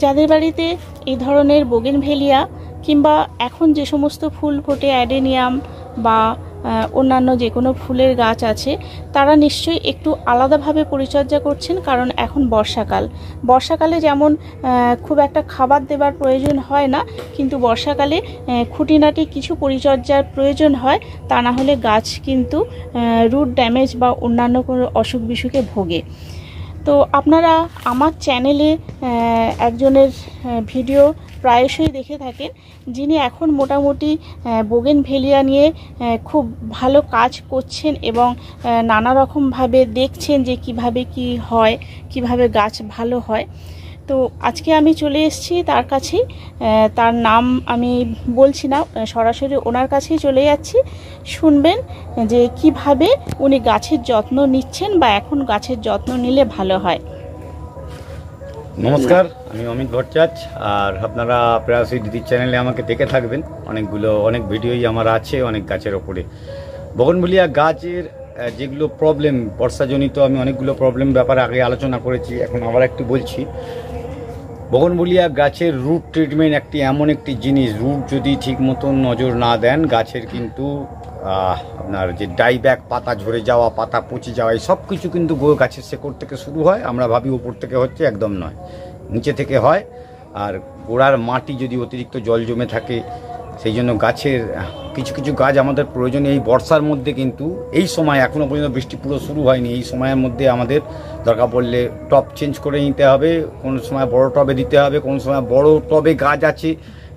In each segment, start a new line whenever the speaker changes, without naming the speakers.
যাদের বাড়িতে এই ধরনের বোগেনভেলিয়া কিংবা এখন যে সমস্ত ফুল ফোটে অ্যাডেনিয়াম বা অন্যান্য যে কোনো ফুলের গাছ আছে, তারা নিশ্চয়ই একটু আলাদাভাবে পরিচর্যা করছেন, কারণ এখন বর্ষাকালে যেমন খুব একটা খাবার দেবার প্রয়োজন হয় না, কিন্তু বর্ষাকালে খুঁটিনাটি কিছু পরিচর্যার প্রয়োজন হয়, তা না হলে গাছ কিন্তু রুট ড্যামেজ বা অন্যান্য কোনো অসুখ বিসুখে ভোগে। তো আপনারা আমার চ্যানেলে একজনের ভিডিও প্রায়শই দেখে থাকেন, যিনি এখন মোটামুটি বোগেনভেলিয়া নিয়ে খুব ভালো কাজ করছেন এবং নানা রকমভাবে দেখছেন যে কিভাবে কি হয়, কিভাবে গাছ ভালো হয়। তো আজকে আমি চলে এসেছি তার কাছেই। তার নাম আমি বলছি না, সরাসরি ওনার কাছেই চলে যাচ্ছি। শুনবেন যে কিভাবে উনি গাছের যত্ন নিচ্ছেন বা এখন গাছের যত্ন নিলে ভালো হয়।
নমস্কার, আমি অমিত ভট্টাচার্য। আর আপনারা প্রায়শই দিদির চ্যানেলে আমাকে দেখে থাকবেন। অনেক ভিডিওই আমার আছে অনেক গাছের ওপরে। বোগেনভেলিয়া গাছের যেগুলো প্রবলেম বর্ষাজনিত, আমি অনেকগুলো প্রবলেম ব্যাপারে আগে আলোচনা করেছি, এখন আবার একটু বলছি। বোগেনভেলিয়া গাছের রুট ট্রিটমেন্ট এমন একটি জিনিস, রুট যদি ঠিক মতন নজর না দেন, গাছের কিন্তু আপনার যে ডাইব্যাক, পাতা ঝরে যাওয়া, পাতা পচে যাওয়া, এই সব কিছু কিন্তু গাছের শেকড় থেকে শুরু হয়। আমরা ভাবি উপর থেকে হচ্ছে, একদম নয়, নিচে থেকে হয়। আর গোড়ার মাটি যদি অতিরিক্ত জল জমে থাকে, সেই জন্য গাছের কিছু গাছ আমাদের প্রয়োজন। এই বর্ষার মধ্যে কিন্তু এই সময় এখনও পর্যন্ত বৃষ্টি পুরো শুরু হয়নি, এই সময়ের মধ্যে আমাদের দরকার পড়লে টব চেঞ্জ করে নিতে হবে, কোনো সময় বড় টবে দিতে হবে, কোনো সময় বড় টবে গাছ আছে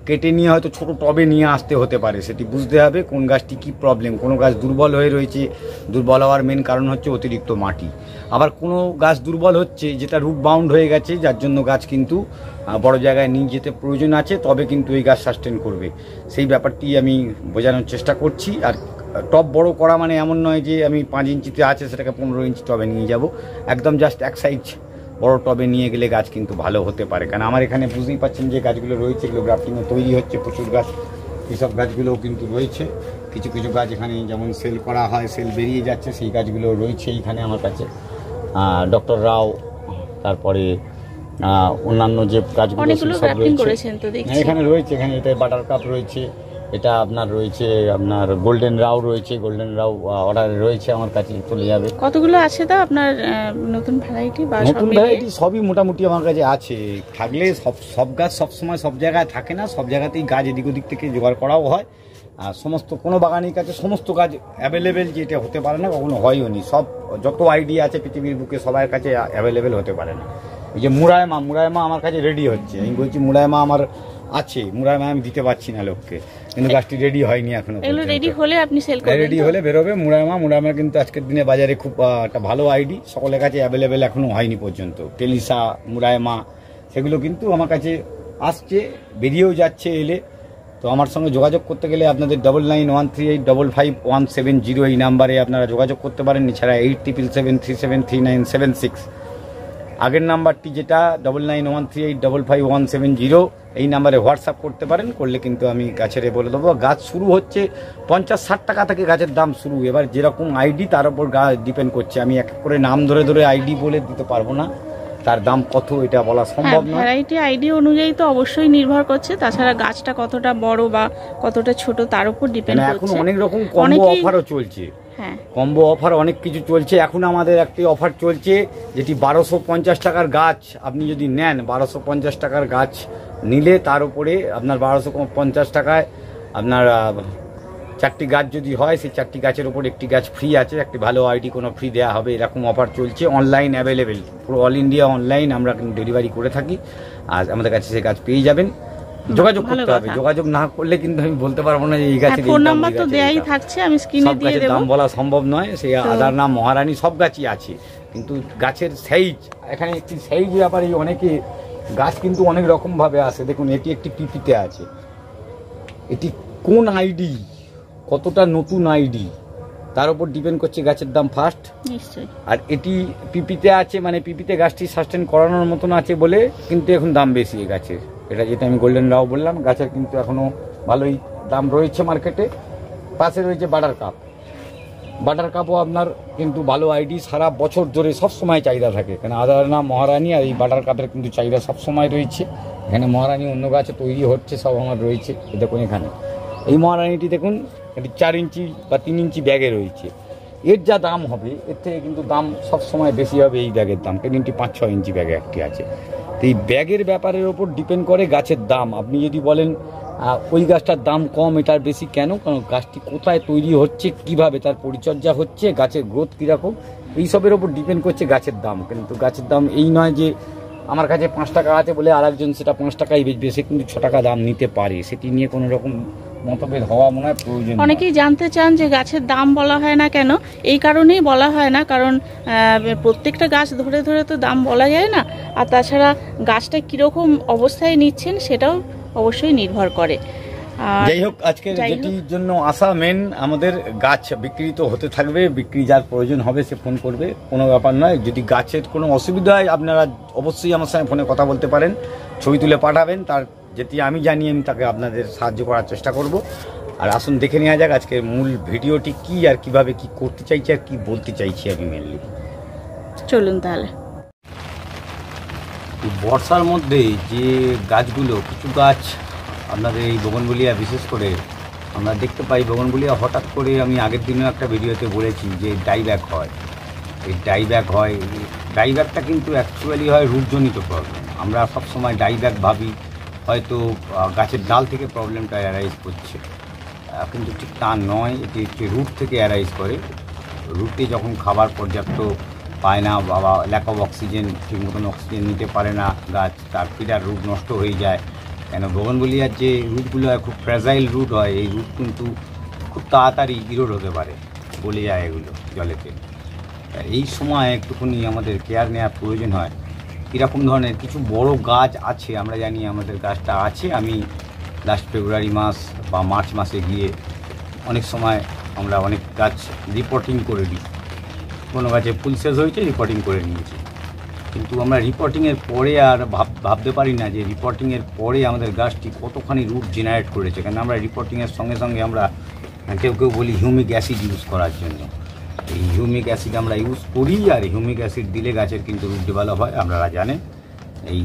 কেটে নিয়ে হয়তো ছোট টবে নিয়ে আসতে হতে পারে। সেটি বুঝতে হবে কোন গাছটি কী প্রবলেম। কোনো গাছ দুর্বল হয়ে রয়েছে, দুর্বল হওয়ার মেন কারণ হচ্ছে অতিরিক্ত মাটি। আবার কোনো গাছ দুর্বল হচ্ছে যেটা রুট বাউন্ড হয়ে গেছে, যার জন্য গাছ কিন্তু বড় জায়গায় নিয়ে যেতে প্রয়োজন আছে, তবে কিন্তু এই গাছ সাস্টেন করবে। সেই ব্যাপারটি আমি বোঝানোর চেষ্টা করছি। আর টব বড় করা মানে এমন নয় যে আমি 5 ইঞ্চিতে আছে সেটাকে 15 ইঞ্চি টবে নিয়ে যাব, একদম জাস্ট এক সাইজ বড় টবে নিয়ে গেলে গাছ কিন্তু ভালো হতে পারে। কারণ আমার এখানে বুঝতেই পাচ্ছেন যে গাছগুলো রয়েছে, এগুলো গ্রাফটিংয়ে তৈরি হচ্ছে, প্রচুর গাছ। এইসব গাছগুলোও কিন্তু রয়েছে, কিছু গাছ এখানে যেমন সেল করা হয়, সেল বেরিয়ে যাচ্ছে, সেই গাছগুলো রয়েছে এইখানে আমার কাছে। ডক্টর রাও, তারপরে অন্যান্য যে গাছগুলো সব রয়েছে এখানে রয়েছে। এখানে এটা বাটার কাপ রয়েছে, এটা আপনার রয়েছে, আপনার গোল্ডেন রাও রয়েছে, গোল্ডেন রাও অর্ডারে রয়েছে, আমার কাছে চলে যাবে।
কতগুলো আছে তা আপনার নতুন ভ্যারাইটি?
নতুন ভ্যারাইটি সবই মোটামুটি আমার কাছে আছে। থাকলে সব গাছ সবসময় সব জায়গায় থাকে না, সব জায়গাতেই গাছ এদিক ওদিক থেকে জোগাড় করাও হয়। আর সমস্ত কোনো বাগানের কাছে সমস্ত গাছ অ্যাভেলেবেল যেটা হতে পারে না, কখনো হয়ও নি। সব যত আইডিয়া আছে পৃথিবীর বুকে সবার কাছে অ্যাভেলেবেল হতে পারে না। এই যে মুরায়মা আমার কাছে রেডি হচ্ছে, আমি বলছি মুরায়মা আমার আছে, মুরায়মা আমি দিতে পারছি না লোককে, কিন্তু গাছটি রেডি হয়নি এখনো।
রেডি হলে আপনি সেল করবেন,
রেডি হলে বেরোবে মুরায়মা কিন্তু আজকের দিনে বাজারে খুব একটা ভালো আইডি, সকলের কাছে অ্যাভেলেবেল এখনো হয়নি পর্যন্ত। টেলিসা, মুরায়মা, সেগুলো কিন্তু আমার কাছে আসছে, বেরিয়েও যাচ্ছে এলে। তো আমার সঙ্গে যোগাযোগ করতে গেলে আপনাদের 9913855170 এই নাম্বারে আপনারা যোগাযোগ করতে পারেন। এছাড়া 8777373976 আগের নাম্বারটি যেটা 9913855170, এই নাম্বারে হোয়াটসঅ্যাপ করতে পারেন। করলে কিন্তু আমি গাছের বলে দেবো। গাছ শুরু হচ্ছে 50-60 টাকা থেকে গাছের দাম শুরু। এবার যেরকম আইডি তার উপর গাছ ডিপেন্ড করছে। আমি এক করে নাম ধরে আইডি বলে দিতে পারবো না, তার দাম কত এটা বলা সম্ভব নয়।
ভ্যারাইটি আইডি অনুযায়ী তো অবশ্যই নির্ভর করছে, তাছাড়া গাছটা কতটা বড় বা কতটা ছোট তার উপর ডিপেন্ড করছে।
এখন অনেক রকম কম্বো অফারও চলছে, কম্বো অফার অনেক কিছু চলছে। এখন আমাদের একটি অফার চলছে, যেটি 1250 টাকার গাছ আপনি যদি নেন, 1250 টাকার গাছ নিলে তার উপরে আপনার 1250 টাকায় আপনার 4টি গাছ যদি হয়, সেই 4টি গাছের উপর একটি গাছ ফ্রি আছে, একটি ভালো আইডি কোনো ফ্রি দেওয়া হবে, এরকম অফার চলছে। অনলাইন অ্যাভেলেবেল, পুরো অল ইন্ডিয়া অনলাইন আমরা ডেলিভারি করে থাকি। আর আমাদের কাছে সেই গাছ পেয়ে যাবেন। যোগাযোগ করতে হবে, যোগাযোগ না করলে কিন্তু আমি বলতে পারবো না যে এই গাছের
ফোন নাম্বার তো দেয়াই থাকছে, আমি স্ক্রিনে দিয়ে দেব।
দাম বলা সম্ভব নয়, সেই আদার নাম মহারানী, সব গাছই আছে। কিন্তু গাছের সাইজ, এখানে একটি সাইজ ব্যাপারে অনেকে গাছ কিন্তু অনেক রকম ভাবে আসে। দেখুন, এটি একটি পিপিতে আছে, এটি কোন আইডি, কতটা নতুন আইডি, তার উপর ডিপেন্ড করছে গাছের দাম ফার্স্ট নিশ্চয়ই। আর এটি পিপিতে আছে, মানে পিপিতে গাছটি সাস্টেন করানোর মতন আছে বলে কিন্তু এখন দাম বেশি এই গাছের। এটা যেটা আমি গোল্ডেন রাও বললাম, গাছের কিন্তু এখনো ভালোই দাম রয়েছে মার্কেটে। পাশে রয়েছে বাটার কাপ, বাটার কাপও আপনার কিন্তু ভালো আইডি, সারা বছর ধরে সব সময় চাহিদা থাকে। কারণ আদারনা মহারানী আর এই বাটার কাপের কিন্তু চাহিদা সব সময় রয়েছে। এখানে মহারানী অন্য গাছে তৈরি হচ্ছে, সব আমার রয়েছে। দেখুন এখানে এই মহারানীটি দেখুন, এটি 4 ইঞ্চি বা 3 ইঞ্চি ব্যাগে রয়েছে। এর যা দাম হবে এর থেকে কিন্তু দাম সব সময় বেশি হবে এই ব্যাগের দাম, কারণ এটি 5-6 ইঞ্চি ব্যাগে একটি আছে। তো এই ব্যাগের ব্যাপারের ওপর ডিপেন্ড করে গাছের দাম। আপনি যদি বলেন ওই গাছটার দাম কম এটার বেশি, কেন? কারণ গাছটি কোথায় তৈরি হচ্ছে, কিভাবে তার পরিচর্যা হচ্ছে, গাছের গ্রোথ কীরকম, এইসবের ওপর ডিপেন্ড করছে গাছের দাম। কিন্তু গাছের দাম এই নয় যে আমার কাছে 5 টাকা আছে বলে আরেকজন সেটা 5 টাকাই বেচবে, সে কিন্তু 6 টাকা দাম নিতে পারে। সেটি নিয়ে কোনো রকম মতভেদ হওয়া মনে হয় প্রয়োজন।
অনেকেই জানতে চান যে গাছের দাম বলা হয় না কেন। এই কারণেই বলা হয় না, কারণ প্রত্যেকটা গাছ ধরে ধরে তো দাম বলা যায় না। আর তাছাড়া গাছটা কীরকম অবস্থায় নিচ্ছেন সেটাও অবশ্যই নির্ভর করে।
যাই হোক, আজকের যেটির জন্য আসা মেন, আমাদের গাছ বিক্রি তো হতে থাকবে, বিক্রি যার প্রয়োজন হবে সে ফোন করবে, কোনো ব্যাপার নয়। যদি গাছের কোনো অসুবিধা হয় আপনারা অবশ্যই আমার সঙ্গে ফোনে কথা বলতে পারেন, ছবি তুলে পাঠাবেন, তার যেটি আমি জানি আমি তাকে আপনাদের সাহায্য করার চেষ্টা করব। আর আসুন দেখে নেওয়া যাক আজকের মূল ভিডিওটি কি, আর কিভাবে কি করতে চাইছি আর কি বলতে চাইছি আমি মেনলি।
চলুন তাহলে।
বর্ষার মধ্যে যে গাছগুলো, কিছু গাছ আপনাদের এই বোগনভেলিয়া বিশেষ করে আমরা দেখতে পাই, বোগনভেলিয়া হঠাৎ করে, আমি আগের দিনেও একটা ভিডিওতে বলেছি যে ডাইব্যাক হয়। এই ডাইব্যাক হয়, ডাইব্যাকটা কিন্তু অ্যাকচুয়ালি হয় রুটজনিত প্রবলেম। আমরা সবসময় ডাইব্যাক ভাবি হয়তো গাছের ডাল থেকে প্রবলেমটা অ্যারাইজ করছে, কিন্তু ঠিক তা নয়। এটি একটি রুট থেকে অ্যারাইজ করে। রুটে যখন খাবার পর্যাপ্ত পায় না বা ল্যাক অফ অক্সিজেন, ঠিক মতন অক্সিজেন নিতে পারে না গাছ, তার ফিডার রুট নষ্ট হয়ে যায়। কেন বোগনভেলিয়ার যে রুটগুলো হয় খুব ফ্র্যাজাইল রুট হয়, এই রুট কিন্তু খুব তাড়াতাড়ি ইরোড হতে পারে, গলে যায় এগুলো জলেতে। এই সময় একটুখানি আমাদের কেয়ার নেওয়ার প্রয়োজন হয়। কীরকম ধরনের কিছু বড় গাছ আছে, আমরা জানি আমাদের গাছটা আছে। আমি লাস্ট ফেব্রুয়ারি মাস বা মার্চ মাসে গিয়ে অনেক সময় আমরা অনেক গাছ রিপোর্টিং করে দিই। কোনো গাছে ফুল শেষ হয়েছে, রিপোর্টিং করে নিয়েছি। কিন্তু আমরা রিপোর্টিংয়ের পরে আর ভাবতে পারি না যে রিপোর্টিংয়ের পরে আমাদের গাছটি কতখানি রুট জেনারেট করেছে। কারণ আমরা রিপোর্টিংয়ের সঙ্গে সঙ্গে আমরা কেউ কেউ বলি হিউমিক অ্যাসিড ইউজ করার জন্য। এই হিউমিক অ্যাসিড আমরা ইউজ করি, আর হিউমিক অ্যাসিড দিলে গাছের কিন্তু রুট ডেভেলপ হয়, আপনারা জানেন। এই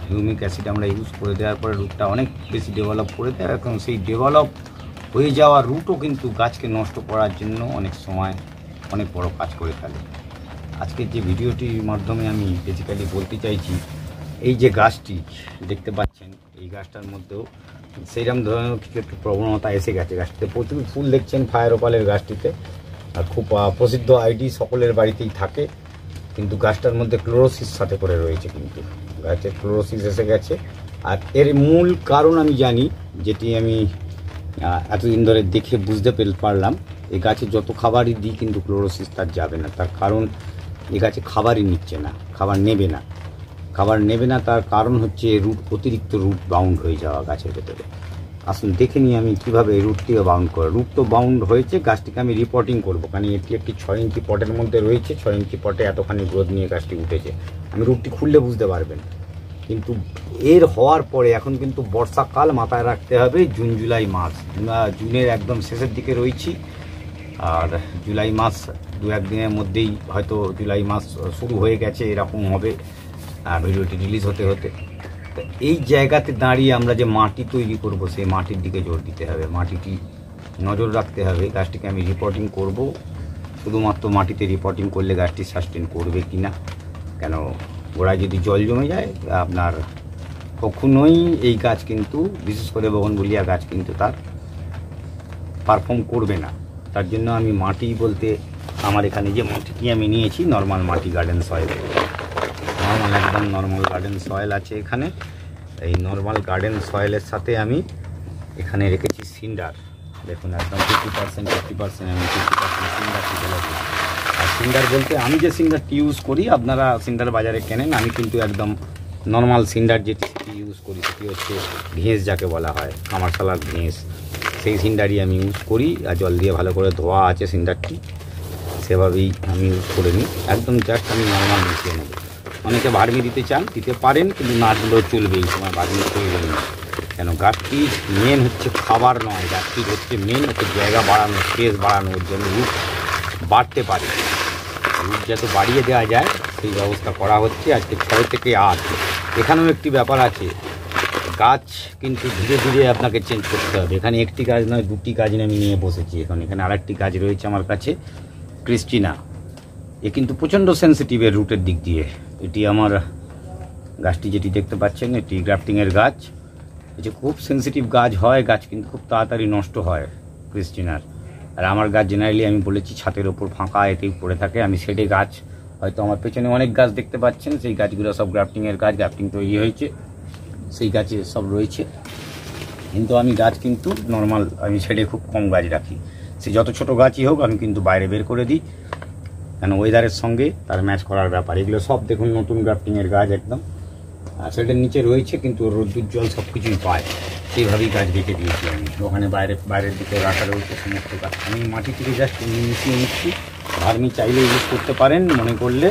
হিউমিক অ্যাসিড আমরা ইউজ করে দেওয়ার পরে রুটটা অনেক বেশি ডেভেলপ করে দেয়। এখন সেই ডেভেলপ হয়ে যাওয়া রুটও কিন্তু গাছকে নষ্ট করার জন্য অনেক সময় অনেক বড় কাজ করে ফেলে। আজকের যে ভিডিওটির মাধ্যমে আমি বেসিক্যালি বলতে চাইছি, এই যে গাছটি দেখতে পাচ্ছেন, এই গাছটার মধ্যেও সেইরকম ধরনের কিছু একটু প্রবণতা এসে গেছে। গাছটিতে প্রচুর ফুল দেখছেন, ফায়ার ওপালের গাছটিতে, আর খুব প্রসিদ্ধ আইডি সকলের বাড়িতেই থাকে। কিন্তু গাছটার মধ্যে ক্লোরোসিস সাথে করে রয়েছে, কিন্তু গাছের ক্লোরোসিস এসে গেছে। আর এর মূল কারণ আমি জানি, যেটি আমি এতদিন ধরে দেখে বুঝতে পারলাম, এই গাছে যত খাবারই দিই কিন্তু ক্লোরোসিস তার যাবে না। তার কারণ এই গাছে খাবারই নিচ্ছে না, খাবার নেবে না। তার কারণ হচ্ছে রুট, অতিরিক্ত রুট বাউন্ড হয়ে যাওয়া গাছের ভেতরে। আসুন দেখে নিই আমি কীভাবে রুটটিও বাউন্ড করে। রুট তো বাউন্ড হয়েছে, গাছটিকে আমি রিপোর্টিং করবো, কারণ এটি একটি 6 ইঞ্চি পটের মধ্যে রয়েছে। 6 ইঞ্চি পটে এতখানি গ্রোথ নিয়ে গাছটি উঠেছে, আমি রুটটি খুললে বুঝতে পারবেন। কিন্তু এর হওয়ার পরে এখন কিন্তু বর্ষাকাল মাথায় রাখতে হবে, জুন জুলাই মাস, জুনের একদম শেষের দিকে রয়েছি, আর জুলাই মাস 2-1 দিনের মধ্যেই হয়তো জুলাই মাস শুরু হয়ে গেছে, এরকম হবে ভিডিওটি রিলিজ হতে হতে। তো এই জায়গাতে দাঁড়িয়ে আমরা যে মাটি তৈরি করব, সেই মাটির দিকে জোর দিতে হবে, মাটিটি নজর রাখতে হবে। গাছটিকে আমি রিপোর্টিং করব, শুধুমাত্র মাটিতে রিপোর্টিং করলে গাছটি সাস্টেন করবে কি না। কেন গোড়ায় যদি জল জমে যায়, আপনার কখনোই এই গাছ কিন্তু, বিশেষ করে বোগনভেলিয়া গাছ কিন্তু তার পারফর্ম করবে না। তার জন্য আমি মাটি বলতে আমার এখানে যে মাটিটি আমি নিয়েছি, নর্মাল মাটি, গার্ডেন সয়েল, নর্মাল একদম নর্মাল গার্ডেন সয়েল আছে এখানে। এই নর্মাল গার্ডেন সয়েলের সাথে আমি এখানে রেখেছি সিন্ডার। দেখুন একদম 50% আমি 50% সিন্ডারটি ঢেলেছি। আর সিন্ডার বলতে আমি যে সিন্ডারটি ইউজ করি, আপনারা সিন্ডার বাজারে কেনেন, আমি কিন্তু একদম নর্মাল সিন্ডার যেটি ইউজ করি, সেটি হচ্ছে ঘেঁস, যাকে বলা হয় কামারশালার ঘেঁস, সেই সিন্ডারই আমি ইউজ করি। আর জল দিয়ে ভালো করে ধোয়া আছে সিন্ডারটি, সেভাবেই আমি ইউজ করে নিই। একদম জাস্ট আমি নর্মাল মিশিয়ে নেব। অনেকে ভার্মি দিতে চান, দিতে পারেন, কিন্তু না দিলেও চলবে। এই সময় ভার্মি প্রয়োজন নেই, কেন গাছটির মেন হচ্ছে খাবার নয়, গাছটির হচ্ছে মেন হচ্ছে জায়গা বাড়ানো, স্পেস বাড়ানোর জন্য, রুট বাড়তে পারে, রুট যাতে বাড়িয়ে দেওয়া যায় সেই ব্যবস্থা করা হচ্ছে। আজকে 6 থেকে 8। এখানেও একটি ব্যাপার আছে, গাছ কিন্তু ধীরে ধীরে আপনাকে চেঞ্জ করতে হবে। এখানে একটি গাছ নয়, 2টি গাছ আমি নিয়ে বসেছি। এখানে আরেকটি গাছ রয়েছে আমার কাছে, ক্রিস্টিনা। এ কিন্তু প্রচণ্ড সেন্সিটিভ এর রুটের দিক দিয়ে। এটি আমার গাছটি যেটি দেখতে পাচ্ছেন, এটি গ্রাফটিংয়ের গাছ। এটি খুব সেন্সিটিভ গাছ হয়, গাছ কিন্তু খুব তাড়াতাড়ি নষ্ট হয় ক্রিস্টিনার। আর আমার গাছ জেনারেলি আমি বলেছি ছাতের ওপর ফাঁকা এতেই পড়ে থাকে। আমি শেডে গাছ, হয়তো আমার পেছনে অনেক গাছ দেখতে পাচ্ছেন, সেই গাছগুলো সব গ্রাফটিংয়ের গাছ, গ্রাফটিং তৈরি হয়েছে, সেই গাছে সব রয়েছে। কিন্তু আমি গাছ কিন্তু নর্মাল, আমি শেডে খুব কম গাছ রাখি। সে যত ছোট গাছই হোক আমি কিন্তু বাইরে বের করে দিই, কেন ওয়েদারের সঙ্গে তার ম্যাচ করার ব্যাপার। এগুলো সব দেখুন নতুন গ্রাফটিংয়ের গাছ একদম, আর শেডের নিচে রয়েছে, কিন্তু রোদ্দুর জল সব কিছুই পায়, সেইভাবেই গাছ রেখে দিয়েছি আমি। ওখানে বাইরের দিকে রাখা রয়েছে সমস্ত গাছ। আমি মাটি থেকে জাস্ট মিশিয়ে নিচ্ছি। ভার্মি চাইলে ইউজ করতে পারেন মনে করলে,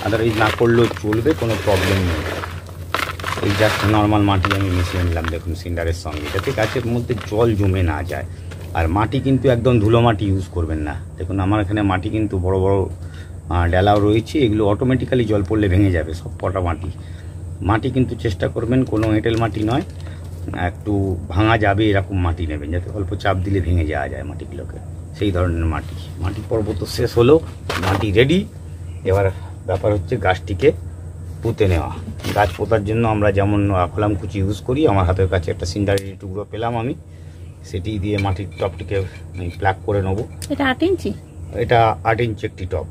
আদারওয়াইজ না করলেও চলবে, কোনো প্রবলেম নেই। এই জাস্ট নর্মাল মাটি আমি মিশিয়ে নিলাম দেখুন সিন্ডারের সঙ্গে, যাতে গাছের মধ্যে জল জমে না যায়। আর মাটি কিন্তু একদম ধুলো মাটি ইউজ করবেন না। দেখুন আমার এখানে মাটি কিন্তু বড় বড় ডেলাও রয়েছে, এগুলো অটোমেটিক্যালি জল পড়লে ভেঙে যাবে সব কটা মাটি কিন্তু চেষ্টা করবেন কোনো এঁটেল মাটি নয়, একটু ভাঙা যাবে এরকম মাটি নেবেন, যাতে অল্প চাপ দিলে ভেঙে যাওয়া যায় মাটিগুলোকে, সেই ধরনের মাটি পর্ব তো শেষ হলো, মাটি রেডি। এবার ব্যাপার হচ্ছে গাছটিকে পুঁতে নেওয়া। গাছ পোতার জন্য আমরা যেমন খোলাম কুচি ইউজ করি, আমার হাতের কাছে একটা সিন্ডারের টুকরো পেলাম আমি, সেটি দিয়ে মাটির টপটিকে আমি প্লাগ করে নেবো।
এটা 8 ইঞ্চি?
এটা 8 ইঞ্চি একটি টপ।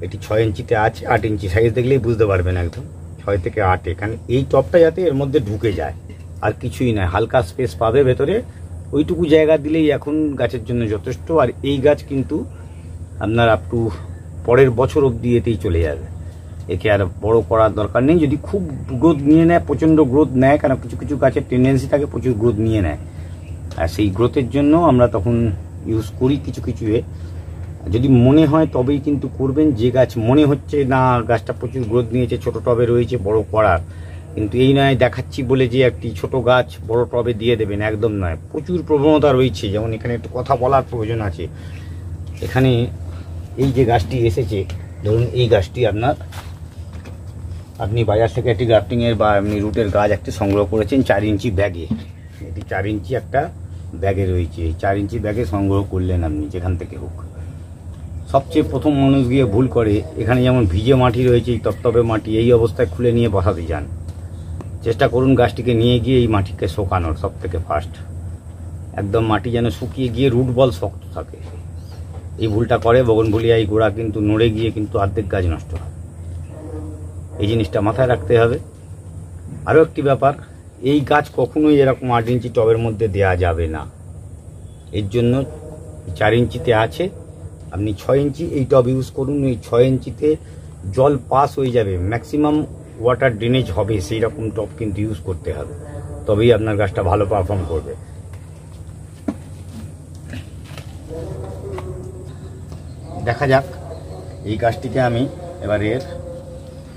এটি 6 ইঞ্চিতে আছে, 8 ইঞ্চি সাইজ দেখলেই বুঝতে পারবেন একদম 6 থেকে 8। এখানে এই টপটা যাতে এর মধ্যে ঢুকে যায়, আর কিছুই নয়, হালকা স্পেস পাবে ভেতরে, ওইটুকু জায়গা দিলেই এখন গাছের জন্য যথেষ্ট। আর এই গাছ কিন্তু আপনার আপ টু পরের বছর অবধি এতেই চলে যাবে, একে আর বড় করার দরকার নেই। যদি খুব গ্রোথ নিয়ে নেয়, প্রচণ্ড গ্রোথ নেয়, কারণ কিছু কিছু গাছের টেন্ডেন্সি থাকে প্রচুর গ্রোথ নিয়ে নেয়, আর সেই গ্রোথের জন্য আমরা তখন ইউজ করি কিছু যদি মনে হয় তবেই কিন্তু করবেন। যে গাছ মনে হচ্ছে না গাছটা প্রচুর গ্রোথ নিয়েছে, ছোট টবে রয়েছে, বড় করার, কিন্তু এই নয় দেখাচ্ছি বলে যে একটি ছোট গাছ বড় টবে দিয়ে দেবেন, একদম নয়। প্রচুর প্রবণতা রয়েছে, যেমন এখানে একটু কথা বলার প্রয়োজন আছে। এখানে এই যে গাছটি এসেছে, ধরুন এই গাছটি আপনি বাজার থেকে একটি গ্রাফটিংয়ের বা এমনি রুটের গাছ একটি সংগ্রহ করেছেন 4 ইঞ্চি ব্যাগে। এটি 4 ইঞ্চি একটা ব্যাগে রয়েছে, এই 4 ইঞ্চি ব্যাগে সংগ্রহ করলেন আপনি যেখান থেকে হোক। সবচেয়ে প্রথম মানুষ গিয়ে ভুল করে, এখানে যেমন ভিজে মাটি রয়েছে, এই তপতপে মাটি, এই অবস্থায় খুলে নিয়ে বসাতে যান। চেষ্টা করুন গাছটিকে নিয়ে গিয়ে এই মাটিকে শোকানোর, সব থেকে ফার্স্ট একদম মাটি যেন শুকিয়ে গিয়ে রুট বল শক্ত থাকে। এই ভুলটা করে বগনভেলিয়া, এই গোড়া কিন্তু নড়ে গিয়ে কিন্তু অর্ধেক গাছ নষ্ট হয়। এই জিনিসটা মাথায় রাখতে হবে। আরও একটি ব্যাপার, এই গাছ কখনোই এরকম 8 ইঞ্চি টবের মধ্যে দেওয়া যাবে না। এর জন্য 4 ইঞ্চিতে আছে, আপনি 6 ইঞ্চি এই টব ইউজ করুন। এই 6 ইঞ্চিতে জল পাস হয়ে যাবে, ম্যাক্সিমাম ওয়াটার ড্রেনেজ হবে, সেই রকম টব কিন্তু ইউজ করতে হবে, তবেই আপনার গাছটা ভালো পারফর্ম করবে। দেখা যাক এই গাছটিকে আমি এবারে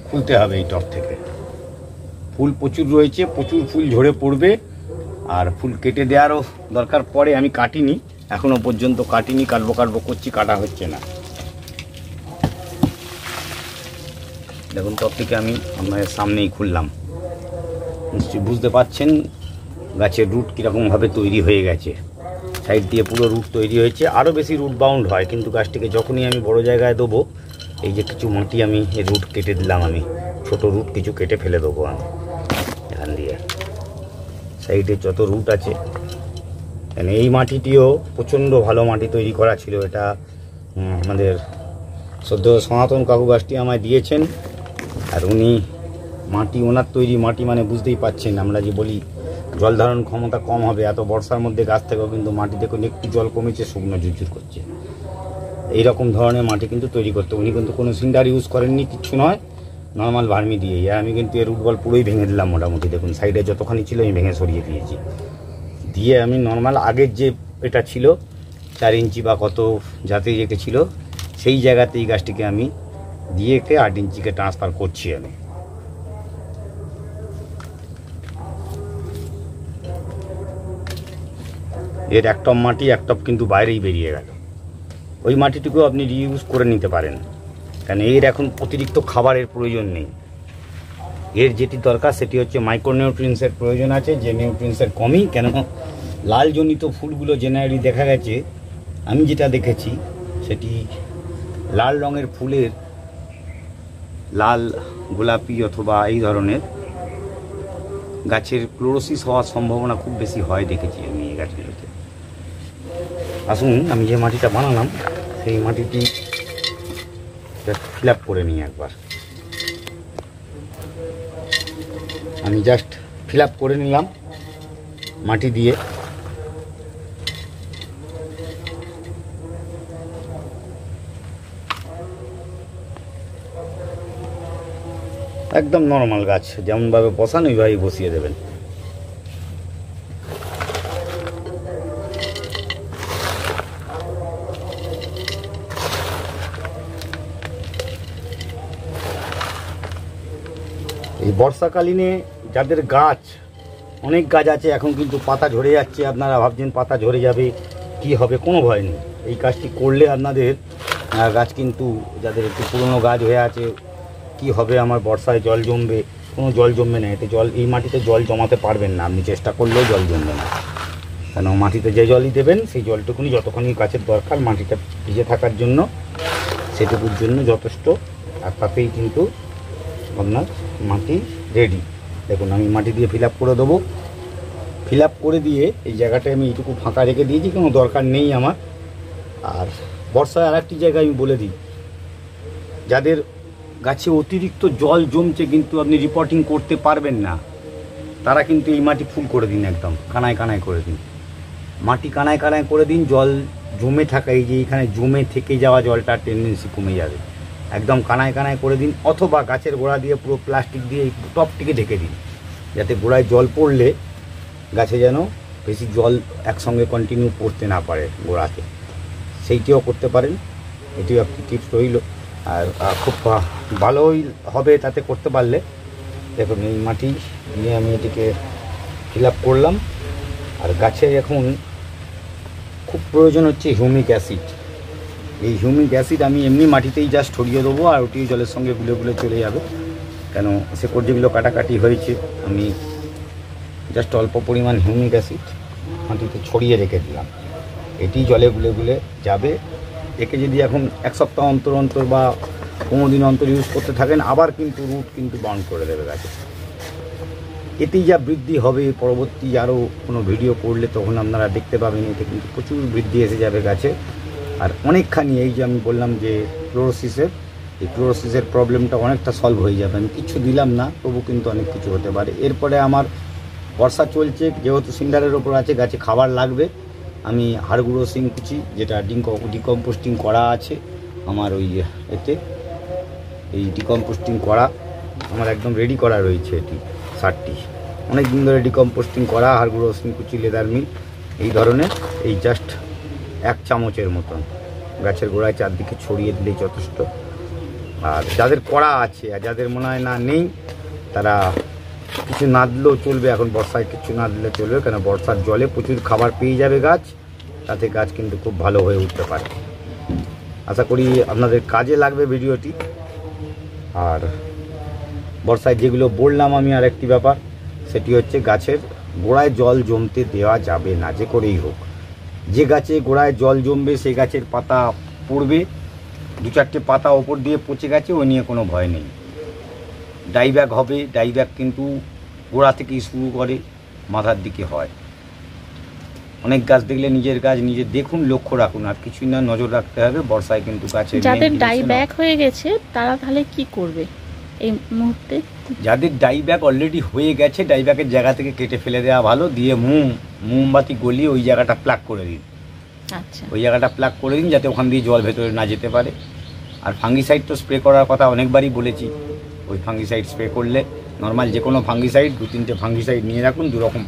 খুলতে হবে এই টব থেকে। ফুল প্রচুর রয়েছে, প্রচুর ফুল ঝরে পড়বে, আর ফুল কেটে দেওয়ারও দরকার পড়ে। আমি কাটিনি, এখনো পর্যন্ত কাটিনি, কাটবো করছি, কাটা হচ্ছে না। দেখুন টব থেকে আমি আপনাদের সামনেই খুললাম, নিশ্চয়ই বুঝতে পারছেন গাছের রুট কীরকমভাবে তৈরি হয়ে গেছে। সাইড দিয়ে পুরো রুট তৈরি হয়েছে, আরও বেশি রুট বাউন্ড হয়, কিন্তু গাছটিকে যখনই আমি বড় জায়গায় দেবো, এই যে কিছু মাটি আমি এই রুট কেটে দিলাম, আমি ছোট রুট কিছু কেটে ফেলে দেবো আমি এখান দিয়ে। সাইডে যত রুট আছে, এই মাটিটিও প্রচণ্ড ভালো মাটি তৈরি করা ছিল। এটা আমাদের সদ্য সনাতন কাকু গাছটি আমায় দিয়েছেন, আর উনি মাটি, ওনার তৈরি মাটি মানে বুঝতেই পাচ্ছেন, আমরা যে বলি জল ধারণ ক্ষমতা কম হবে, এত বর্ষার মধ্যে গাছ থেকেও কিন্তু মাটি দেখুন একটু জল কমেছে, শুকনো ঝুরঝুর করছে। এইরকম ধরনের মাটি কিন্তু তৈরি করতে, উনি কিন্তু কোনো সিন্ডার ইউজ করেননি, কিচ্ছু নয়, নর্মাল ভার্মি দিয়েই। আর আমি কিন্তু এর রুট বল পুরোই ভেঙে দিলাম মোটামুটি, দেখুন সাইডে যতখানি ছিল আমি ভেঙে সরিয়ে দিয়েছি। দিয়ে আমি নর্মাল আগের যে এটা ছিল 4 ইঞ্চি বা কত যাতে রেখেছিল, সেই জায়গাতেই গাছটিকে আমি দিয়ে 8 ইঞ্চিকে ট্রান্সফার করছি আমি। এর এক টপ মাটি, এক টপ কিন্তু বাইরেই বেরিয়ে গেল। ওই মাটিটুকু আপনি রিইউজ করে নিতে পারেন, কারণ এর এখন অতিরিক্ত খাবারের প্রয়োজন নেই। এর যেটি দরকার সেটি হচ্ছে মাইক্রোনিউট্রিয়েন্টসের প্রয়োজন আছে, যে নিউট্রিয়েন্টসের কমই। কেন লালজনিত ফুলগুলো জেনারেলি দেখা গেছে, আমি যেটা দেখেছি সেটি লাল রঙের ফুলের, লাল গোলাপি অথবা এই ধরনের গাছের ক্লোরোসিস হওয়ার সম্ভাবনা খুব বেশি হয় দেখেছি আমি এই গাছগুলোতে। আসুন আমি যে মাটিটা বানালাম সেই মাটিটি ফিল আপ করে নিই একবার। আমি জাস্ট ফিল আপ করে নিলাম মাটি দিয়ে। একদম নর্মাল গাছ যেমনভাবে বসান ওইভাবেই বসিয়ে দেবেন। এই বর্ষাকালীনে যাদের গাছ, অনেক গাছ আছে এখন কিন্তু পাতা ঝরে যাচ্ছে, আপনারা ভাবছেন পাতা ঝরে যাবে কি হবে, কোনো ভয় নেই। এই কাজটি করলে আপনাদের গাছ কিন্তু, যাদের একটু পুরনো গাছ হয়ে আছে, কি হবে আমার বর্ষায় জল জমবে, কোনো জল জমবে না। এতে জল, এই মাটিতে জল জমাতে পারবেন না, আপনি চেষ্টা করলেও জল জমবে না। কেন মাটিতে যে জলই দেবেন সেই জলটুকুনি যতক্ষণই গাছের দরকার মাটিটা ভিজে থাকার জন্য, সেটুকুর জন্য যথেষ্ট। আর তাতেই কিন্তু আপনার মাটি রেডি। দেখুন আমি মাটি দিয়ে ফিল আপ করে দেবো। ফিল আপ করে দিয়ে এই জায়গাটায় আমি এইটুকু ফাঁকা রেখে দিয়েছি, কোনো দরকার নেই আমার। আর বর্ষায় আর একটি জায়গায় আমি বলে দিই, যাদের গাছে অতিরিক্ত জল জমছে কিন্তু আপনি রিপোর্টিং করতে পারবেন না, তারা কিন্তু এই মাটি ফুল করে দিন, একদম কানায় কানায় করে দিন। মাটি কানায় কানায় করে দিন, জল জমে থাকা, এই যে এখানে জমে থেকে যাওয়া জলটার টেন্ডেন্সি কমে যাবে। একদম কানায় কানায় করে দিন, অথবা গাছের গোড়া দিয়ে পুরো প্লাস্টিক দিয়ে এই টপটিকে ঢেকে দিন, যাতে গোড়ায় জল পড়লে গাছে যেন বেশি জল একসঙ্গে কন্টিনিউ পড়তে না পারে গোড়াতে। সেইটিও করতে পারেন, এটিও একটি টিপস রইল। আর খুব ভালোই হবে তাতে করতে পারলে। দেখুন এই মাটি দিয়ে আমি এটিকে ফিল আপ করলাম। আর গাছে এখন খুব প্রয়োজন হচ্ছে হিউমিক অ্যাসিড। এই হিউমিক অ্যাসিড আমি এমনি মাটিতেই জাস্ট ছড়িয়ে দেবো, আর ওটি জলের সঙ্গে গুলে গুলে চলে যাবে। কেন শেকড় যেগুলো কাটাকাটি হয়েছে, আমি জাস্ট অল্প পরিমাণ হিউমিক অ্যাসিড মাটিতে ছড়িয়ে রেখে দিলাম, এটি জলে গুলে গুলে যাবে। একে যদি এখন এক সপ্তাহ অন্তর অন্তর বা 15 দিন অন্তর ইউজ করতে থাকেন, আবার কিন্তু রুট কিন্তু বাউন্ড করে দেবে গাছে। এতেই যা বৃদ্ধি হবে, পরবর্তী আরও কোনো ভিডিও করলে তখন আপনারা দেখতে পাবেন, এতে কিন্তু প্রচুর বৃদ্ধি এসে যাবে গাছে। আর অনেকখানি এই যে আমি বললাম যে ক্লোরোসিসের, এই ক্লোরোসিসের প্রবলেমটা অনেকটা সলভ হয়ে যাবে। আমি কিছু দিলাম না, তবু কিন্তু অনেক কিছু হতে পারে। এরপরে আমার বর্ষা চলছে, যেহেতু সিন্ডারের ওপর আছে, গাছে খাবার লাগবে। আমি হাড়গুঁড়ো শিংকুচি, যেটা ডিকম্পোস্টিং করা আছে আমার ওই এতে, এই ডিকম্পোস্টিং করা আমার একদম রেডি করা রয়েছে। এটি 60টি অনেক দিন ধরে ডিকম্পোস্টিং করা হাড়গুঁড়ো শিংকুচি লেদার মিল এই ধরনের, এই জাস্ট 1 চামচের মতন গাছের গোড়ায় চারদিকে ছড়িয়ে দিলেই যথেষ্ট। আর যাদের করা আছে আর যাদের মনে হয় না নেই, তারা কিছু না দিলেও চলবে। এখন বর্ষায় কিছু না দিলে চলবে, কেন বর্ষার জলে প্রচুর খাবার পেয়ে যাবে গাছ, তাতে গাছ কিন্তু খুব ভালো হয়ে উঠতে পারে। আশা করি আপনাদের কাজে লাগবে ভিডিওটি। আর বর্ষায় যেগুলো বললাম আমি, আর একটি ব্যাপার, সেটি হচ্ছে গাছের গোড়ায় জল জমতে দেওয়া যাবে না, যে করেই হোক। যে গাছে গোড়ায় জল জমবে সেই গাছের পাতা পড়বে, 2-4টে পাতা ওপর দিয়ে পচে গেছে, ওই নিয়ে কোনো ভয় নেই। ডাইব্যাক হবে, ডাইব্যাক কিন্তু গোড়া থেকেই শুরু করে, মাথার দিকে হয়। অনেক গাছ দেখলে নিজের গাছ নিজে দেখুন, লক্ষ্য রাখুন, আর কিছুই না, নজর রাখতে হবে। বর্ষায় কিন্তু গাছের
যাদের ডাইব্যাক হয়ে গেছে তারা তাহলে কি করবে এই মুহূর্তে?
যাদের ডাইব্যাক অলরেডি হয়ে গেছে, ডাইব্যাকের জায়গা থেকে কেটে ফেলে দেওয়া ভালো, দিয়ে মোমবাতি গলিয়ে ওই জায়গাটা প্লাগ করে দিন।
আচ্ছা,
ওই জায়গাটা প্লাগ করে দিন, যাতে ওখান দিয়ে জল ভেতরে না যেতে পারে। আর ফাঙ্গিসাইড তো স্প্রে করার কথা অনেকবারই বলেছি। ওই ফাঙ্গিসাইড স্প্রে করলে, নর্মাল যে কোনো ফাঙ্গিসাইড 2-3টে ফাঙ্গিসাইড নিয়ে রাখুন, 2 রকম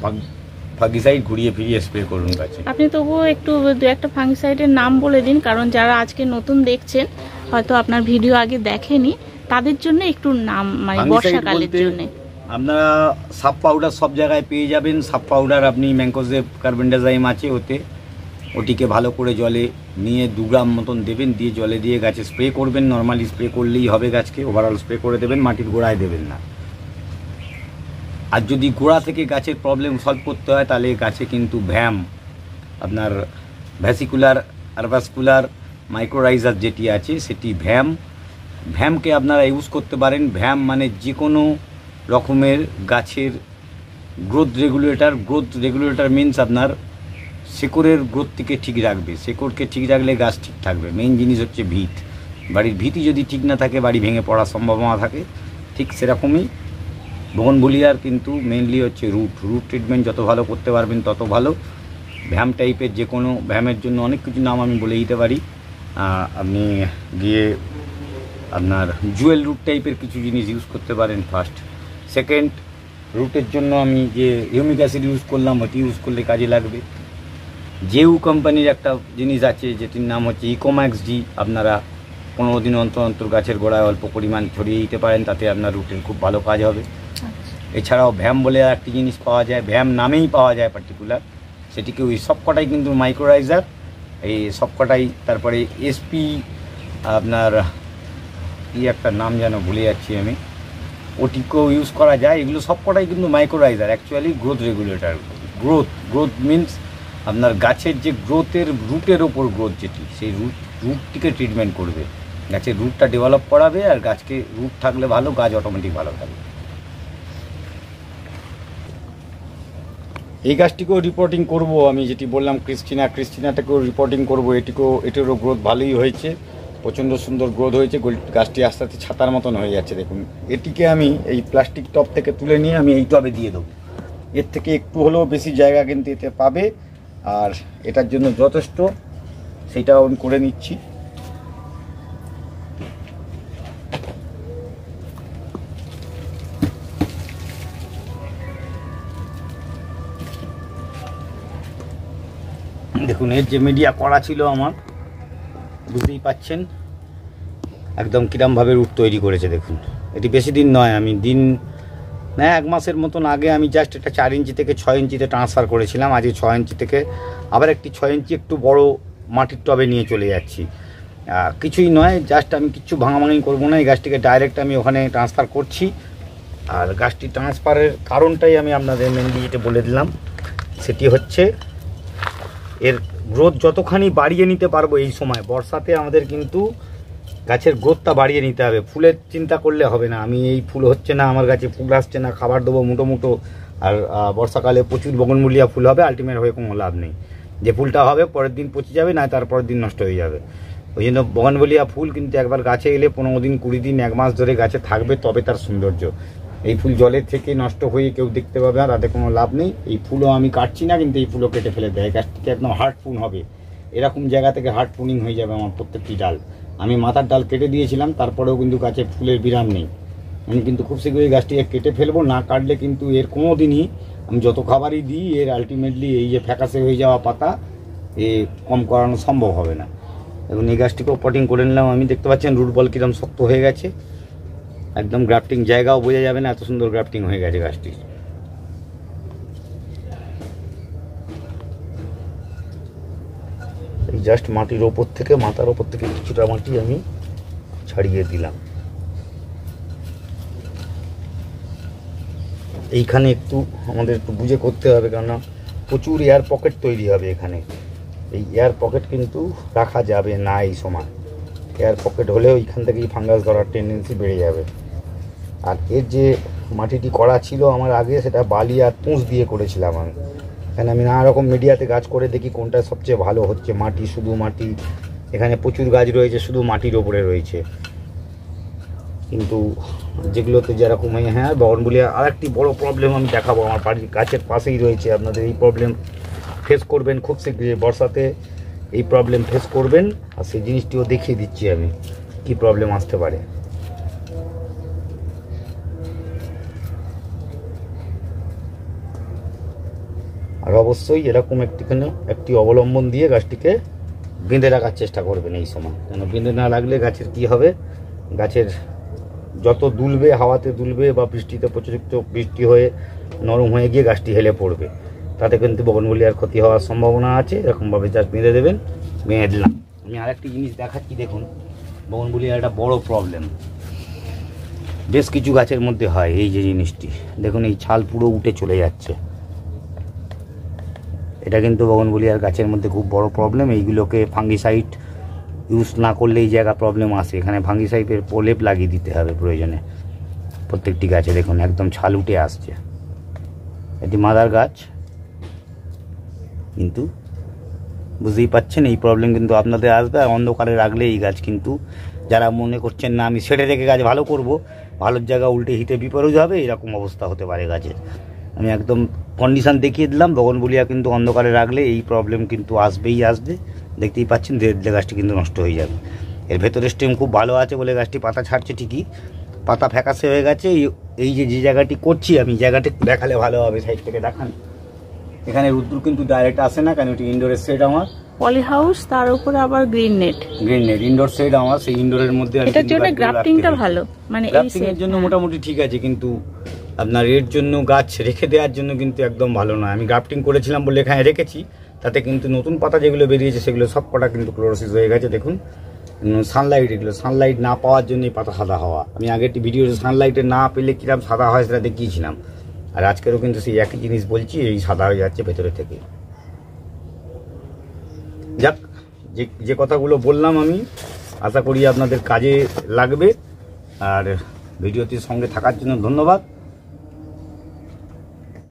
ফাঙ্গিসাইড ঘুরিয়ে ফিরিয়ে স্প্রে করুন গাছে।
আপনি তবুও একটু 2-1টা ফাঙ্গিসাইডের নাম বলে দিন, কারণ যারা আজকে নতুন দেখছেন, হয়তো আপনার ভিডিও আগে দেখেনি, তাদের জন্য একটু নাম, মানে বর্ষাকালের জন্য।
আপনারা সাব পাউডার সব জায়গায় পেয়ে যাবেন। সাব পাউডার আপনি ম্যানকোজেব কার্বনডাইজাইম আছে ওতে, ওটিকে ভালো করে জলে নিয়ে 2 গ্রাম মতন দেবেন, দিয়ে জলে দিয়ে গাছে স্প্রে করবেন। নর্মালি স্প্রে করলেই হবে, গাছকে ওভারঅল স্প্রে করে দেবেন, মাটির গোড়ায় দেবেন না। আর যদি গোড়া থেকে গাছের প্রবলেম সলভ করতে হয় তাহলে গাছে কিন্তু ভ্যাম, আপনার ভ্যাসিকুলার আরভাসকুলার মাইক্রোরাইজার যেটি আছে সেটি ভ্যামকে আপনারা ইউজ করতে পারেন। ভ্যাম মানে যে কোনো রকমের গাছের গ্রোথ রেগুলেটর মিনস আপনার শেকড়ের গ্রোথটিকে ঠিক রাখবে। শেকড়কে ঠিক রাখলে গাছ ঠিক থাকবে। মেইন জিনিস হচ্ছে ভিত। বাড়ির ভিতই যদি ঠিক না থাকে বাড়ি ভেঙে পড়ার সম্ভাবনা থাকে। ঠিক সেরকমই বোগনভেলিয়ার কিন্তু মেইনলি হচ্ছে রুট ট্রিটমেন্ট যত ভালো করতে পারবেন তত ভালো। ভ্যাম টাইপের যে কোনো ভ্যামের জন্য অনেক কিছু নাম আমি বলে দিতে পারি, আপনি গিয়ে আপনার জুয়েল রুট টাইপের কিছু জিনিস ইউজ করতে পারেন ফার্স্ট। সেকেন্ড, রুটের জন্য আমি যে হিউমিক অ্যাসিড ইউজ করলাম ওটি ইউজ করলে কাজে লাগবে। জেউ কোম্পানির একটা জিনিস আছে যেটির নাম হচ্ছে ইকোম্যাক্স ডি, আপনারা 15 দিন অন্তর গাছের গোড়ায় অল্প পরিমাণ ছড়িয়ে দিতে পারেন, তাতে আপনার রুটের খুব ভালো কাজ হবে। এছাড়াও ভ্যাম বলে আর একটি জিনিস পাওয়া যায়, ভ্যাম নামেই পাওয়া যায় পার্টিকুলার, সেটিকে ওই সবকটাই কিন্তু মাইক্রোরাইজার, এই সবকটাই। তারপরে এসপি আপনার কি একটা নাম যেন ভুলে যাচ্ছি আমি, ওটিকেও ইউজ করা যায়। এগুলো সবকটাই কিন্তু মাইক্রোরাইজার, actually growth regulator. Growth means আপনার গাছের যে গ্রোথের রুটের ওপর গ্রোথ যেটি, সেই রুটটিকে ট্রিটমেন্ট করবে, গাছের রুটটা ডেভেলপ করাবে। আর গাছকে রুট থাকলে ভালো, গাছ অটোমেটিক ভালো থাকবে। এই গাছটিকেও রিপোর্টিং করব আমি, যেটি বললাম ক্রিস্টিনাটাকেও রিপোর্টিং করব। এটিরও গ্রোথ ভালোই হয়েছে, প্রচণ্ড সুন্দর গ্রোথ হয়েছে। গাছটি আস্তে আস্তে ছাতার মতন হয়ে যাচ্ছে দেখুন। এটিকে আমি এই প্লাস্টিক টব থেকে তুলে নিয়ে আমি এই টবে দিয়ে দেবো। এর থেকে একটু হলেও বেশি জায়গা কিন্তু এতে পাবে, আর এটার জন্য যথেষ্ট, সেটাও আমি করে নিচ্ছি। দেখুন এর যে মিডিয়া করা ছিল আমার, বুঝতেই পাচ্ছেন একদম কিরমভাবে রুট তৈরি করেছে দেখুন। এটি বেশি দিন নয়, আমি না 1 মাসের মতন আগে আমি জাস্ট এটা 4 ইঞ্চি থেকে 6 ইঞ্চিতে ট্রান্সফার করেছিলাম। আজকে 6 ইঞ্চি থেকে আবার একটি 6 ইঞ্চি একটু বড় মাটির টবে নিয়ে চলে যাচ্ছি। কিছুই নয়, জাস্ট আমি কিছু ভাঙাভাঙি করবো না, এই গাছটিকে ডাইরেক্ট আমি ওখানে ট্রান্সফার করছি। আর গাছটি ট্রান্সফারের কারণটাই আমি আপনাদের মেনলি যেটা বলে দিলাম, সেটি হচ্ছে এর গ্রোথ যতখানি বাড়িয়ে নিতে পারবো। এই সময় বর্ষাতে আমাদের কিন্তু গাছের গ্রোথটা বাড়িয়ে নিতে হবে, ফুলের চিন্তা করলে হবে না। আমি এই ফুল হচ্ছে না, আমার গাছে ফুল আসছে না, খাবার দেবো মুটো, আর বর্ষাকালে প্রচুর বোগনভেলিয়া ফুল হবে, আলটিমেট হয়ে কোনো লাভ নেই। যে ফুলটা হবে পরের দিন পচে যাবে, না তারপরের দিন নষ্ট হয়ে যাবে। ওই জন্য বোগনভেলিয়া ফুল কিন্তু একবার গাছে এলে 15 দিন 20 দিন 1 মাস ধরে গাছে থাকবে, তবে তার সৌন্দর্য। এই ফুল জলের থেকে নষ্ট হয়ে কেউ দেখতে পাবে না, তাতে কোনো লাভ নেই। এই ফুলও আমি কাটছি না, কিন্তু এই ফুলও কেটে ফেলে দেয়। গাছটিকে একদম হার্ড প্রুন হবে, এরকম জায়গা থেকে হার্ড প্রুনিং হয়ে যাবে আমার প্রত্যেকটি ডাল। আমি মাথার ডাল কেটে দিয়েছিলাম, তারপরেও কিন্তু গাছে ফুলের বিরাম নেই। আমি কিন্তু খুব শীঘ্রই গাছটিকে কেটে ফেলবো, না কাটলে কিন্তু এর কোনো দিনই আমি যত খাবারই দিই এর আলটিমেটলি এই যে ফ্যাকাসে হয়ে যাওয়া পাতা এ কম করানো সম্ভব হবে না। এখন এই গাছটিকেও পটিং করে নিলাম আমি। দেখতে পাচ্ছেন রুট বল কিরম শক্ত হয়ে গেছে, একদম গ্রাফটিং জায়গাও বোঝা যাবে না, এত সুন্দর গ্রাফটিং হয়ে গেছে গাছটি। এই জাস্ট মাটির ওপর থেকে, মাথার ওপর থেকে কিছুটা মাটি আমি ছাড়িয়ে দিলাম। এইখানে একটু আমাদের একটু বুঝে করতে হবে, কেননা প্রচুর এয়ার পকেট তৈরি হবে এখানে। এই এয়ার পকেট কিন্তু রাখা যাবে না এই সময়। এয়ার পকেট হলে ওইখান থেকেই ফাঙ্গাস ধরার টেন্ডেন্সি বেড়ে যাবে। আর এর যে মাটিটি করা ছিল আমার আগে, সেটা বালি আর পুঁশ দিয়ে করেছিলাম আমি। এখানে আমি নানা রকম মিডিয়াতে গাছ করে দেখি কোনটা সবচেয়ে ভালো হচ্ছে। মাটি, শুধু মাটি, এখানে প্রচুর গাছ রয়েছে শুধু মাটির ওপরে রয়েছে, কিন্তু যেগুলোতে যেরকম হ্যাঁ বোগনভেলিয়া আরেকটি বড় প্রবলেম আমি দেখাবো, আমার বাড়ির গাছের পাশেই রয়েছে। আপনাদের এই প্রবলেম ফেস করবেন খুব শীঘ্রই, বর্ষাতে এই প্রবলেম ফেস করবেন। আর সেই জিনিসটিও দেখিয়ে দিচ্ছি আমি কি প্রবলেম আসতে পারে। আর অবশ্যই এরকম একটি অবলম্বন দিয়ে গাছটিকে বেঁধে রাখার চেষ্টা করবেন এই সময়, কেন বেঁধে না রাখলে গাছের কি হবে, গাছের যত দুলবে, হাওয়াতে দুলবে বা বৃষ্টিতে প্রচুর বৃষ্টি হয়ে নরম হয়ে গিয়ে গাছটি হেলে পড়বে। তাতে কিন্তু বগনভেলিয়ার ক্ষতি হওয়ার সম্ভাবনা আছে। এরকমভাবে জাস্ট বেঁধে দেবেন, বেঁধে দিলাম। আমি আরেকটি জিনিস দেখাচ্ছি, দেখুন বগনভেলিয়ার একটা বড় প্রবলেম বেশ কিছু গাছের মধ্যে হয়। এই যে জিনিসটি দেখুন, এই ছাল পুরো উঠে চলে যাচ্ছে, এটা কিন্তু বগনভেলিয়ার গাছের মধ্যে খুব বড় প্রবলেম। এইগুলোকে ফাঙ্গিসাইড ইউজ না করলে এই জায়গা প্রবলেম আসে। এখানে ফাঙ্গিসাইডের প্রলেপ লাগিয়ে দিতে হবে প্রয়োজনে প্রত্যেকটি গাছে। দেখুন একদম ছাল উঠে আসছে, এটি মাদার গাছ, কিন্তু বুঝতেই পাচ্ছেন এই প্রবলেম কিন্তু আপনাদের আসবে। আর অন্ধকারে রাখলে এই গাছ কিন্তু, যারা মনে করছেন না আমি ছেড়ে রেখে গাছ ভালো করব, ভালোর জায়গা উল্টে হিতে বিপরীত হবে, এরকম অবস্থা হতে পারে গাছের। আমি একদম কন্ডিশান দেখিয়ে দিলাম। বগনভেলিয়া কিন্তু অন্ধকারে রাখলে এই প্রবলেম কিন্তু আসবেই আসবে। দেখতেই পাচ্ছেন ধীরে ধীরে গাছটি কিন্তু নষ্ট হয়ে যাবে। এর ভেতরে স্টেম খুব ভালো আছে বলে গাছটি পাতা ছাড়ছে ঠিকই, পাতা ফ্যাকাশে হয়ে গেছে। এই যে জায়গাটি করছি আমি, জায়গাটি দেখালে ভালো হবে, সাইড থেকে দেখান। এখানে রুদ্র কিন্তু ডাইরেক্ট আসে না, কারণ এটি ইনডোরের সেট আমার,
পলি হাউস, তার উপরে আবার green net.
Green net indoor set আমার, সেই ইনডোরের মধ্যে
এটার জন্য গ্রাফটিংটা ভালো, মানে এই
গ্রাফটিংয়ের জন্য মোটামুটি ঠিক আছে, কিন্তু আপনার এর জন্য গাছ রেখে দেওয়ার জন্য কিন্তু একদম ভালো নয়। আমি গ্রাফটিং করেছিলাম বলে এখানে রেখেছি, তাতে কিন্তু নতুন পাতা যেগুলো বেরিয়েছে সেগুলো সব কটা কিন্তু ক্লোরোসিস হয়ে গেছে। দেখুন সানলাইট, এগুলো সানলাইট না পাওয়ার জন্যই পাতা সাদা হওয়া। আমি আগের ভিডিওতে সানলাইটে না পেলে কিরকম সাদা হয় সেটা দেখিয়েছিলাম, আর আজকেরও কিন্তু সেই একই জিনিস বলছি, এই সাদা হয়ে যাচ্ছে ভেতরে থেকে। যাক, যে কথাগুলো বললাম আমি আশা করি আপনাদের কাজে লাগবে। আর ভিডিওটির সঙ্গে থাকার জন্য ধন্যবাদ।